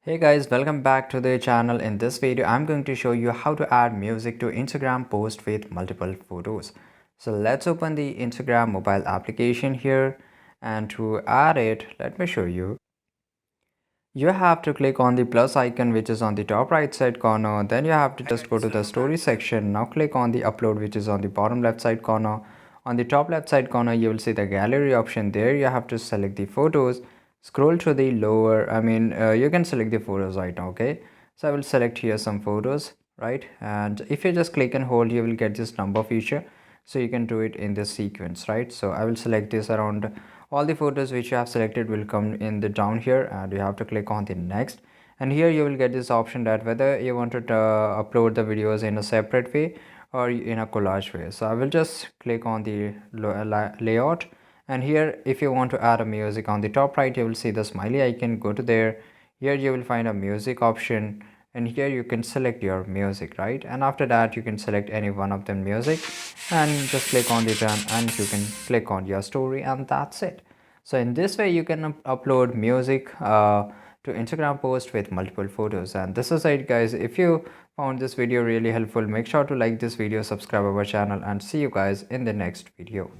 Hey guys, welcome back to the channel. In this video, I'm going to show you how to add music to Instagram post with multiple photos. So let's open the Instagram mobile application here, and to add it, let me show you. You have to click on the plus icon which is on the top right side corner. Then you have to just go to the story section. Now click on the upload which is on the bottom left side corner. On the top left side corner, you will see the gallery option. There you have to select the photos. Scroll to the lower, you can select the photos right now, okay? So I will select here some photos, right? And if you just click and hold, you will get this number feature. So you can do it in this sequence, right? So I will select this around all the photos which you have selected will come in the down here, and you have to click on the next. And here you will get this option that whether you want to upload the videos in a separate way or in a collage way. So I will just click on the layout, and here if you want to add a music, on the top right you will see the smiley icon. Go to there. Here you will find a music option, and here you can select your music, right? And after that you can select any one of them music and just click on the done, and you can click on your story, and that's it. So in this way you can upload music to Instagram post with multiple photos. And this is it guys. If you found this video really helpful, make sure to like this video, subscribe our channel, and see you guys in the next video.